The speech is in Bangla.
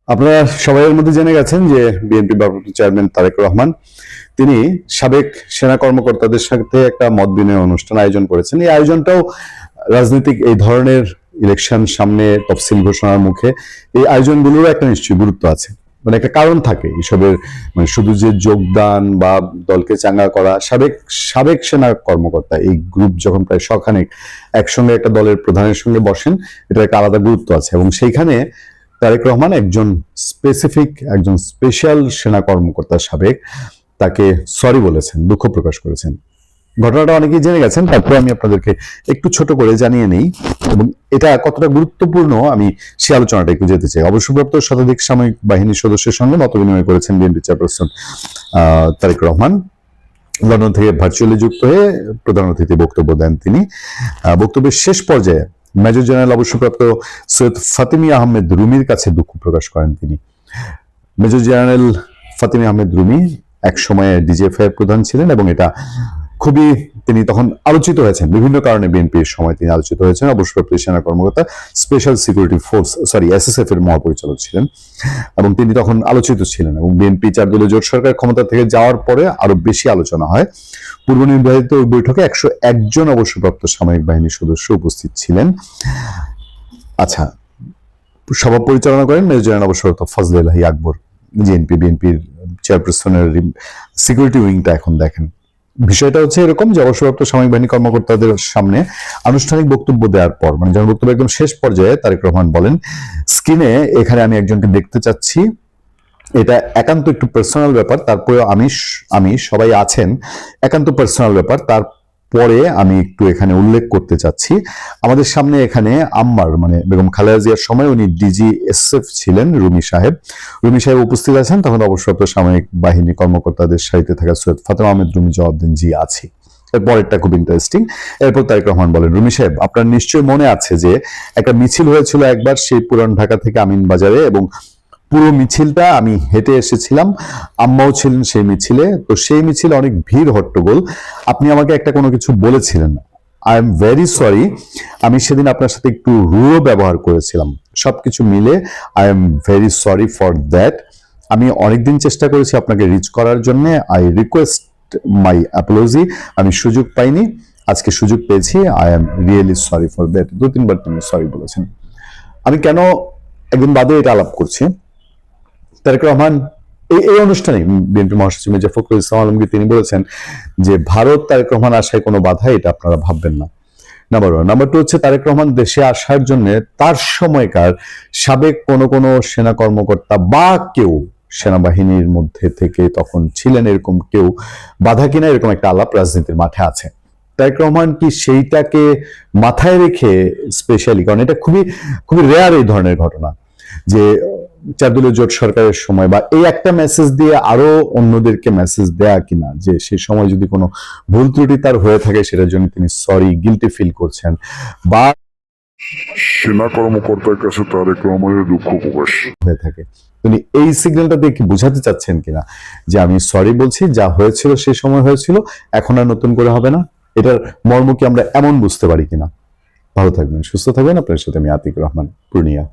আপনারা সবাই মধ্যে জেনে গেছেন যে বিএনপি ভারপ্রাপ্ত চেয়ারম্যান তারেক রহমান তিনি সাবেক সেনা কর্মকর্তাদের সাথে একটা মত বিনিময় অনুষ্ঠান আয়োজন করেছেন। এই আয়োজনটাও রাজনৈতিক এই ধরনের ইলেকশন সামনে, তফসিল ঘোষণার মুখে এই আয়োজনগুলোরও একটা নিশ্চয়ই গুরুত্ব আছে, মানে একটা কারণ থাকে এসবের। মানে শুধু যে যোগদান বা দলকে চাঙ্গা করা, সাবেক সাবেক সেনা কর্মকর্তা এই গ্রুপ যখন প্রায় শখানেক একসঙ্গে একটা দলের প্রধানের সঙ্গে বসেন, এটা একটা আলাদা গুরুত্ব আছে। এবং সেইখানে তারেক রহমান একজন স্পেশাল সেনা কর্মকর্তা সাবেক, তাকে সরি বলেছেন, দুঃখ প্রকাশ করেছেন। ঘটনাটা অনেকেই জেনে গেছেন, তারপর আমি আপনাদেরকে একটু ছোট করে জানিয়ে নেই এবং এটা কতটা গুরুত্বপূর্ণ আমি সে আলোচনাটা একটু যেতে চাই। অবসরপ্রাপ্ত শতাধিক সামরিক বাহিনীর সদস্যের সঙ্গে মত বিনিময় করেছেন বিএনপি চেয়ারপারসন তারেক রহমান। লন্ডন থেকে ভার্চুয়ালি যুক্ত হয়ে প্রধান অতিথি বক্তব্য দেন তিনি। বক্তব্যের শেষ পর্যায়ে মেজর জেনারেল অবসরপ্রাপ্ত সৈয়দ ফাতিমি আহমেদ রুমির কাছে দুঃখ প্রকাশ করেন তিনি। মেজর জেনারেল ফাতিমি আহমেদ রুমি এক সময়ে ডিজিএফআই এর প্রধান ছিলেন এবং এটা খুবই, তিনি তখন আলোচিত হয়েছেন বিভিন্ন কারণে। বিএনপির সময় তিনি আলোচিত হয়েছেন। অবসরপ্রাপ্ত সেনা কর্মকর্তা, স্পেশাল সিকিউরিটি ফোর্স এসএসএফ এর মহাপরিচালক ছিলেন এবং তিনি তখন আলোচিত ছিলেন। এবং বিএনপি 4 দলীয় জোট সরকার ক্ষমতা থেকে যাওয়ার পরে আরো বেশি আলোচনা হয়। পূর্ব নির্ধারিত ওই বৈঠকে 101 জন অবসরপ্রাপ্ত সামরিক বাহিনীর সদস্য উপস্থিত ছিলেন। আচ্ছা, সভা পরিচালনা করেন মেজর জেনারেল অবসরপ্রাপ্ত ফজলে লাহি আকবর। বিএনপির চেয়ারপারসনের সিকিউরিটি উইংটা এখন দেখেন। বিষয়টা হচ্ছে এরকম যে অবসরপ্রাপ্ত সামরিক বাহিনী কর্মকর্তাদের সামনে আনুষ্ঠানিক বক্তব্য দেওয়ার পর, মানে যখন বক্তব্য একদম শেষ পর্যায়ে তারেক রহমান বলেন, স্ক্রিনে এখানে আমি একজনকে দেখতে চাচ্ছি, এটা একান্ত একটু পার্সোনাল ব্যাপার, তারপরে আমি সবাই আছেন, একান্ত পার্সোনাল ব্যাপার, তারপরে আমি একটু এখানে উল্লেখ করতে চাচ্ছি, আমাদের সামনে এখানে আম্মার মানে বেগম খালেদা জিয়ার সময় উনি ডিজিএসএফ ছিলেন, রুমি সাহেব উপস্থিত আছেন। তখন অবসরপ্রাপ্ত সামরিক বাহিনী কর্মকর্তাদের সাথে থাকা সৈয়দ ফাতেমা আহমেদ রুমি জবাব দেন, জি আছি। এরপরেরটা খুব ইন্টারেস্টিং। এরপর তারেক রহমান বলেন, রুমি সাহেব, আপনার নিশ্চয়ই মনে আছে যে একটা মিছিল হয়েছিল একবার সেই পুরান ঢাকা থেকে আমিন বাজারে, এবং পুরো মিছিলটা আমি হেঁটে এসেছিলাম, আম্মাও ছিলেন সেই মিছিলে। তো সেই মিছিলে অনেক ভিড়, হট্টগোল, আপনি আমাকে একটা কোনো কিছু বলেছিলেন। আই এম ভেরি সরি, আমি সেদিন আপনার সাথে একটু রূঢ় ব্যবহার করেছিলাম। সবকিছু মিলে I am very sorry for that. আমি অনেকদিন চেষ্টা করেছি আপনাকে রিচ করার জন্য। I request my Apology. আমি সুযোগ পাইনি, আজকে সুযোগ পেয়েছি। I am really sorry for that. 2-3 বার তিনি সরি বলেছেন। আমি কেন একদিন বাদে এটা আলাপ করছি, তারেক রহমান এই অনুষ্ঠানে বিএনপি মহাসচিব মির্জা ফখরুল ইসলাম আলমগীর তিনি বলেছেন যে ভারত তারেক রহমান আসায় কোনো বাধা, এটা আপনারা ভাববেন না। নাম্বার 1। নাম্বার 2 হচ্ছে তারেক রহমান দেশে আসার জন্য তার সময়কার সাবেক কোনো সেনা কর্মকর্তা বা কেউ সেনাবাহিনীর মধ্যে থেকে তখন ছিলেন এরকম কেউ বাধা কিনা, এরকম একটা আলাপ রাজনীতির মাঠে আছে। তারেক রহমান কি সেইটাকে মাথায় রেখে স্পেশালি, কারণ এটা খুবই খুবই রেয়ার এই ধরনের ঘটনা যে 4 দলীয় জোট সরকারের সময় বা এই একটা মেসেজ দিয়ে আরো অন্যদেরকে মেসেজ দেয়া কিনা যে সেই সময় যদি কোনো ভুল ত্রুটি তার হয়ে থাকে সেটার জন্য তিনি সরি, গিল্টি ফিল করছেন, বা সেনা কর্মকর্তার কাছে তারেক রহমানের দুঃখ প্রকাশ হয়ে থাকে। তিনি এই সিগন্যালটা দিয়ে কি বোঝাতে চাচ্ছেন কিনা যে আমি সরি বলছি, যা হয়েছিল সেই সময় হয়েছিল, এখন আর নতুন করে হবে না? এটার মর্ম কি আমরা এমন বুঝতে পারি কিনা? ভালো থাকবেন, সুস্থ থাকবেন। আপনার সাথে আমি আতিক রহমান, পূর্ণিয়া।